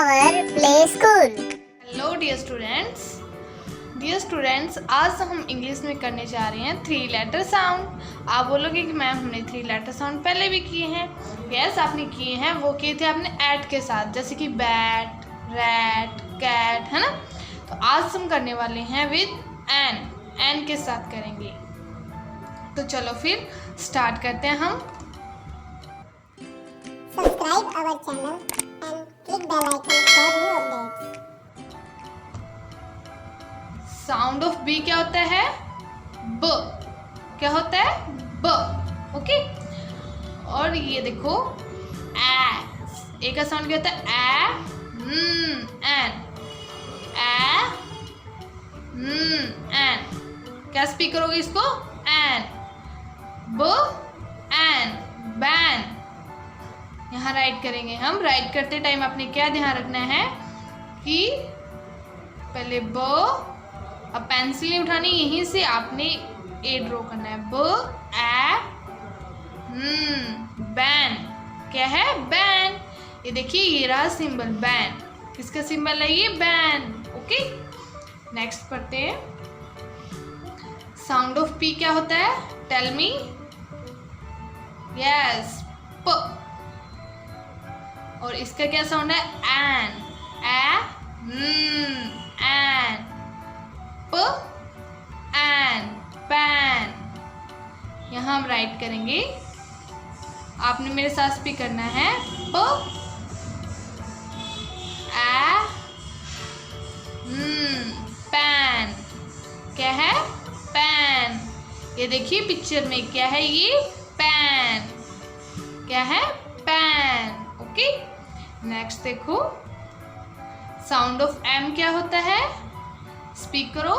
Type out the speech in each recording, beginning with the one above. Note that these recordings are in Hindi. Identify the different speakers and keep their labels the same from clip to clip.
Speaker 1: our play school.
Speaker 2: Hello dear students, आज हम इंग्लिश में करने जा रहे हैं 3 लेटर साउंड। आप बोलोगे कि मैम हमने 3 लेटर साउंड पहले भी किए हैं। यस, आपने किए हैं। वो किए थे आपने एट के साथ, जैसे कि बैट, रैट, कैट, है ना। तो आज हम करने वाले हैं विद एन के साथ करेंगे। तो चलो फिर स्टार्ट करते हैं हम।
Speaker 1: Subscribe our channel and click bell icon for new updates.
Speaker 2: Sound of B क्या होता है? ब। क्या होता है? ब। ओके। और ये देखो ए का साउंड क्या होता है? एन। एन। क्या स्पीक करोगे इसको? एन। ब एन। बैन। यहाँ राइट करेंगे हम। राइट करते टाइम आपने क्या ध्यान रखना है कि पहले ब, अब पेंसिल नहीं उठानी, यहीं से आपने ए ड्रॉ करना है। ब ए बैन। क्या है? बैन। ये देखिए, ये रहा सिंबल बैन। किसका सिंबल है ये? बैन। ओके, नेक्स्ट पढ़ते हैं। साउंड ऑफ पी क्या होता है? Tell me. यस, प। और इसका क्या साउंड है? एन। एन। प एन। पैन। यहाँ हम राइट करेंगे। आपने मेरे साथ भी करना है। प ए पैन। क्या है? पैन। ये देखिए पिक्चर में क्या है? ये पैन। क्या है? पैन। ओके, नेक्स्ट देखो। साउंड ऑफ एम क्या होता है? स्पीक करो।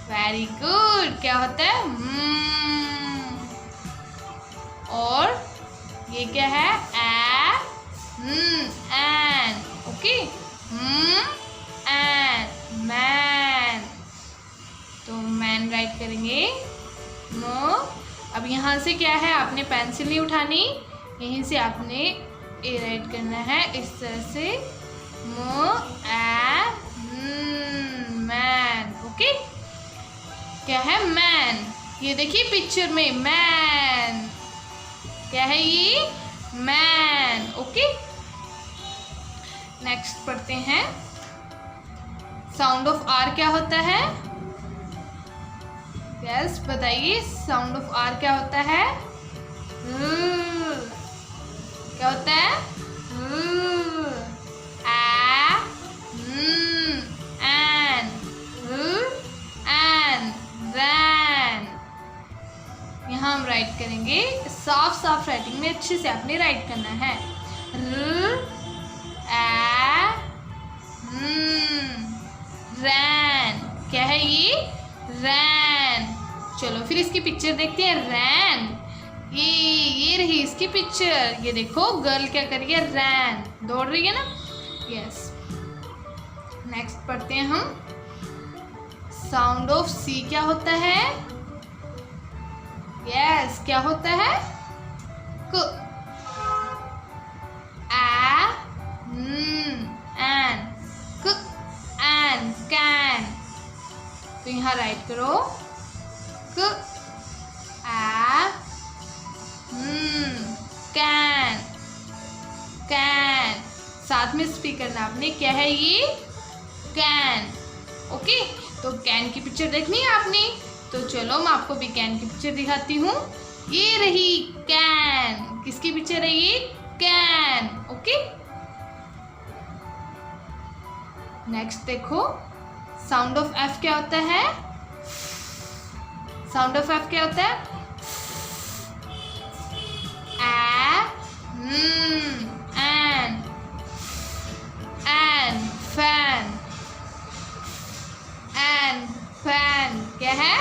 Speaker 2: Very good. क्या होता है? और ये क्या है? एन। Okay, N. मैन। तो मैन राइट करेंगे। नो। अब यहाँ से क्या है? आपने पेंसिल नहीं उठानी, यहीं से आपने ए राइट करना है इस तरह से। मैन। ओके, क्या है? मैन। ये देखिए पिक्चर में मैन। क्या है ये? मैन। ओके, नेक्स्ट पढ़ते हैं। साउंड ऑफ आर क्या होता है? यस, बताइए। साउंड ऑफ आर क्या होता है? क्या होता है? यहाँ हम राइट करेंगे। साफ राइटिंग में अच्छे से आपने राइट करना है। रैन। क्या है ये? रैन। चलो फिर इसकी पिक्चर देखते हैं। रैन। ये रही इसकी पिक्चर। ये देखो गर्ल क्या कर रही है? रैन। दौड़ रही है ना। यस, नेक्स्ट पढ़ते हैं हम। साउंड ऑफ सी क्या होता है? यस, क्या होता है? क। एन। क एन। कैन। तो यहाँ राइट करो। क कैन। कैन। साथ में स्पीक करना आपने। क्या है ये? कैन। ओके, तो कैन की पिक्चर देखनी है आपने। तो चलो मैं आपको भी कैन की पिक्चर दिखाती हूँ। ये रही कैन। किसकी पिक्चर है ये? कैन। ओके, नेक्स्ट देखो। साउंड ऑफ एफ क्या होता है? साउंड ऑफ एफ क्या होता है? एन। फैन। एन। फैन। क्या है?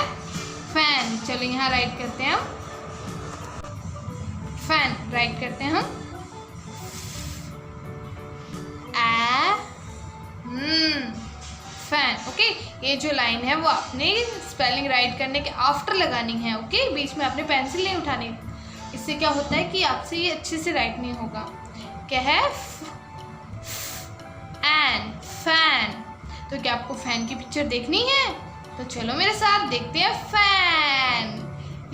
Speaker 2: फैन। चलो यहाँ राइट करते हैं हम। फैन राइट करते हैं हम। फैन। ओके, ये जो लाइन है वो आपने स्पेलिंग राइट करने के आफ्टर लगानी है। ओके, बीच में आपने पेंसिल नहीं उठानी। इससे क्या होता है कि आपसे ये अच्छे से राइट नहीं होगा। क्या है? N fan. तो क्या आपको फैन की पिक्चर देखनी है? तो चलो मेरे साथ देखते हैं फैन।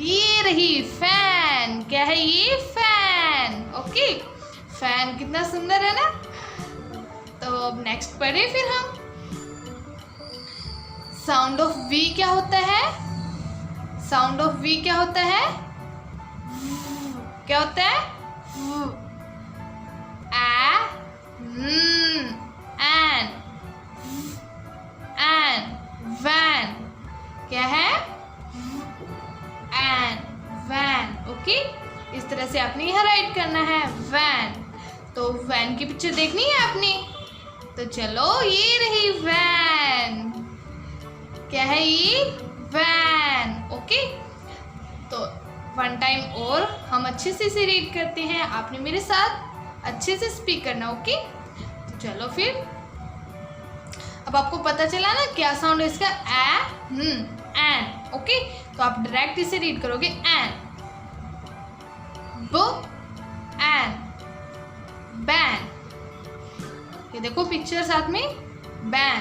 Speaker 2: ये रही फैन। क्या है ये? फैन। ओके, फैन कितना सुंदर है ना। तो अब नेक्स्ट पढ़े फिर हम। साउंड ऑफ वी क्या होता है? साउंड ऑफ वी क्या होता है? क्या होता है? N van. क्या है? N van. ओके, इस तरह से आपने यहाँ राइट करना है वैन। तो वैन की पिक्चर देखनी है आपने? तो चलो ये रही वैन। क्या है ये? वैन। ओके, तो वन टाइम और हम अच्छे से इसे रीड करते हैं। आपने मेरे साथ अच्छे से स्पीक करना। ओके, तो चलो फिर। अब आपको पता चला ना क्या साउंड है इसका? एन। ओके, तो आप डायरेक्ट इसे रीड करोगे एन। ब एन बैन। ये देखो पिक्चर साथ में, बैन।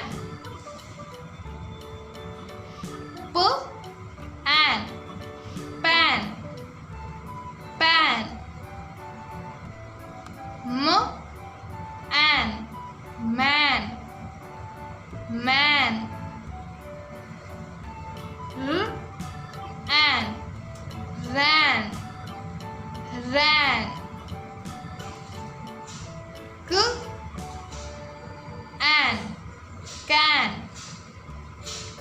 Speaker 2: प एन पैन पैन। म an man man. r an ran ran. क an can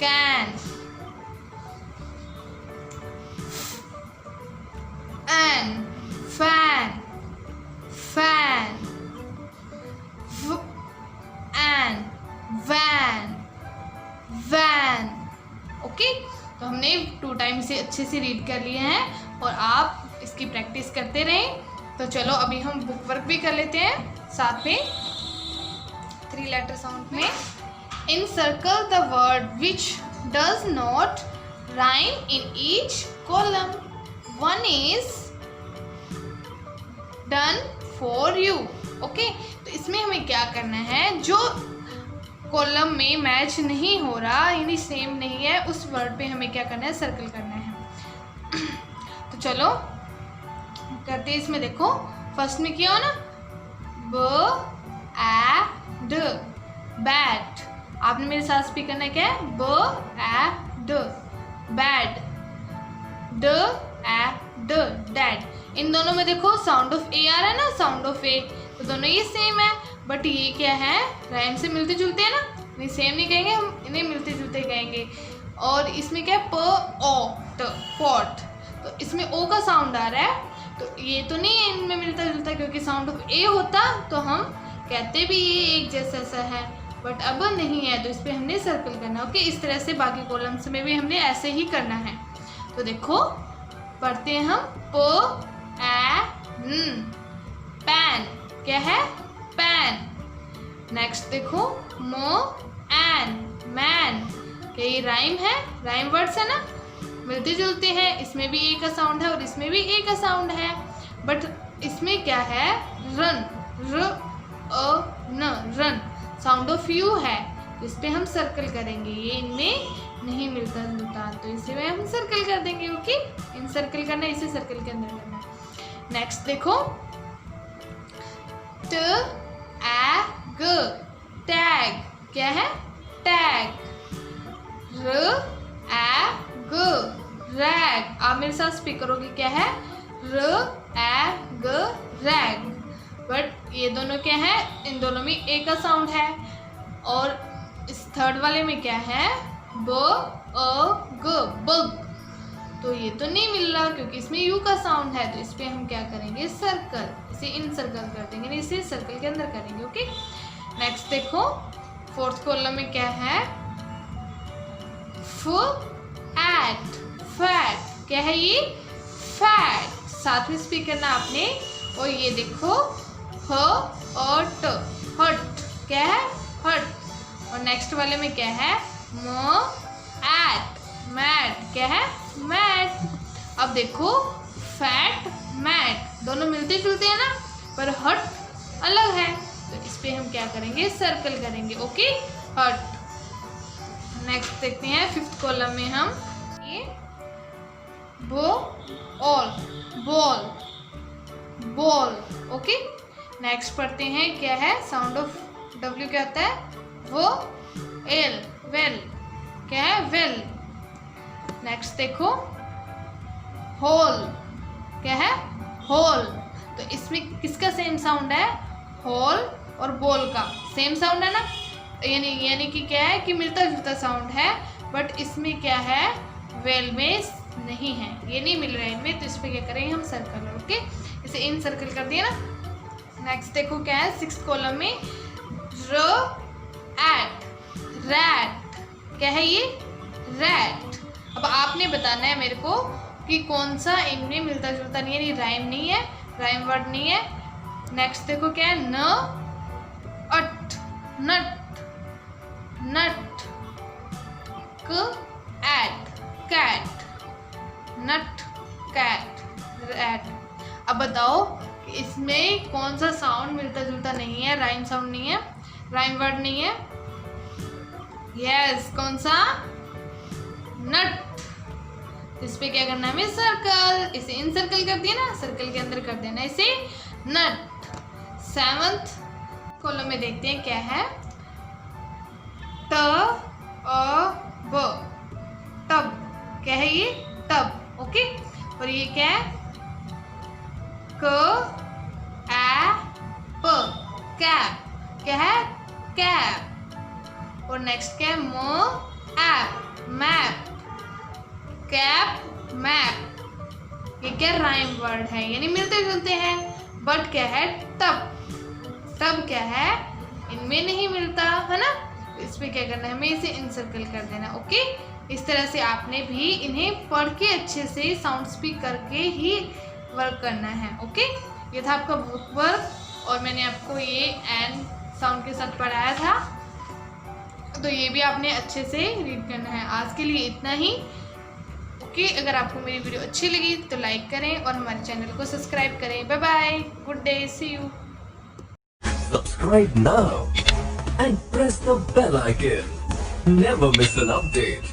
Speaker 2: can. An fan fan. व एन वैन वैन। ओके, तो हमने 2 टाइम इसे अच्छे से रीड कर लिए हैं और आप इसकी प्रैक्टिस करते रहें। तो चलो अभी हम बुक वर्क भी कर लेते हैं साथ में। 3 लेटर साउंड में encircle the word which does not rhyme in each column. One is done for you. Okay, तो इसमें हमें क्या करना है? जो कॉलम में मैच नहीं हो रहा यानी सेम नहीं है, उस वर्ड पे हमें क्या करना है? सर्कल करना है। तो चलो करते हैं। इसमें देखो फर्स्ट में क्या हो ना, ब ए ड बैट। आपने मेरे साथ स्पीक करना है। क्या है? ब ए ड बैड। ड ए ड डैड। इन दोनों में देखो साउंड ऑफ ए आ रहा है ना, साउंड ऑफ ए। तो दोनों ये सेम है, बट ये क्या है? राइम से मिलते जुलते हैं ना। नहीं सेम नहीं कहेंगे हम, इन्हें मिलते जुलते कहेंगे। और इसमें क्या है? प ओ ट पॉट। तो इसमें ओ का साउंड आ रहा है, तो ये तो नहीं है इनमें मिलता जुलता, क्योंकि साउंड ऑफ ए होता तो हम कहते भी ये एक जैसा सा है, बट अब नहीं है, तो इस पर हमने सर्कल करना। ओके, इस तरह से बाकी कॉलम्स में भी हमने ऐसे ही करना है। तो देखो पढ़ते हैं हम। प ए पैन। क्या है? पैन। नेक्स्ट देखो मो एन मैन। क्या ये राइम है? राइम वर्ड्स है ना, मिलते जुलते हैं। इसमें भी ए का साउंड है और इसमें भी ए का साउंड है, बट इसमें क्या है? रन। र अ न रन। साउंड ऑफ यू है, तो इस पर हम सर्कल करेंगे। ये इनमें नहीं मिलता जुलता, तो इसे में हम सर्कल कर देंगे। ओके, इन सर्कल करना, इसे सर्कल के अंदर करना। नेक्स्ट देखो ट ए ग टैग। क्या है? टैग। र ए ग रैग। आप मेरे साथ स्पीक करोगे। क्या है? र ए ग रैग। बट ये दोनों क्या है? इन दोनों में ए का साउंड है, और इस थर्ड वाले में क्या है? ब अ ग बग। तो ये तो नहीं मिल रहा क्योंकि इसमें यू का साउंड है, तो इस पर हम क्या करेंगे? सर्कल। इसे इन सर्कल कर देंगे, नहीं इसे सर्कल के अंदर करेंगे। ओके, नेक्स्ट देखो फोर्थ कॉलम में क्या है? फ एट फैट। क्या है ये? फैट। साथ में स्पीक करना आपने। और ये देखो ह और ट हट। क्या है? हट। और नेक्स्ट वाले में क्या है? म एट मैट। क्या है? मैट। अब देखो फैट मैट, दोनों मिलते जुलते हैं ना, पर हट अलग है, तो इस पे हम क्या करेंगे, सर्कल करेंगे। Okay, hurt. नेक्स्ट देखते हैं 5th कॉलम में हम ये ball, ball, ball. Okay, next पढ़ते हैं क्या है, साउंड ऑफ W क्या होता है, वो एल, वेल, क्या है, वेल। नेक्स्ट देखो होल, क्या है, होल। तो इसमें किसका सेम साउंड है, होल और बॉल का सेम साउंड है ना, यानी कि क्या है कि मिलता जुलता साउंड है, बट इसमें क्या है, वेल में नहीं है, ये नहीं मिल रहा है इनमें, तो इस पर क्या करेंगे हम, सर्कल। ओके, इसे इन सर्कल कर दिया ना। नेक्स्ट देखो क्या है 6th कॉलम में, रैट, रैट, क्या है ये, रैट। अब आपने बताना है मेरे को कि कौन सा इनमें मिलता जुलता नहीं है, ये राइम नहीं है, राइम वर्ड नहीं है। नेक्स्ट देखो क्या है, न अट, नट, नट, क एट, कैट, नट, कैट, रैट। अब बताओ कि इसमें कौन सा साउंड मिलता जुलता नहीं है, राइम साउंड नहीं है, राइम वर्ड नहीं है। यस, कौन सा, नट। इस पे क्या करना है हमें, सर्कल, इसे इन सर्कल कर दिया ना, सर्कल के अंदर कर देना इसे नट। 7th कॉलम में देखते हैं क्या है, टब, टब, क्या है ये, टब। ओके, और ये क्या है, क प, कैप, क्या है, कैप। और नेक्स्ट क्या है, मैप, मैप, कैप, मैप। ये क्या, राइम वर्ड है, यानी मिलते जुलते हैं, बट क्या है, तब, तब क्या है, इनमें नहीं मिलता है ना। इस पे क्या करना है हमें, इसे इन सर्कल कर देना। ओके, इस तरह से आपने भी इन्हें पढ़ के अच्छे से साउंड स्पीक करके ही वर्क करना है। ओके, ये था आपका बुक वर्क, और मैंने आपको ये एन साउंड के साथ पढ़ाया था, तो ये भी आपने अच्छे से रीड करना है। आज के लिए इतना ही। ओके, अगर आपको मेरी वीडियो अच्छी लगी तो लाइक करें और हमारे चैनल को सब्सक्राइब करें। Bye bye, good day, see you.
Speaker 3: Subscribe now and press the bell icon. Never miss an update.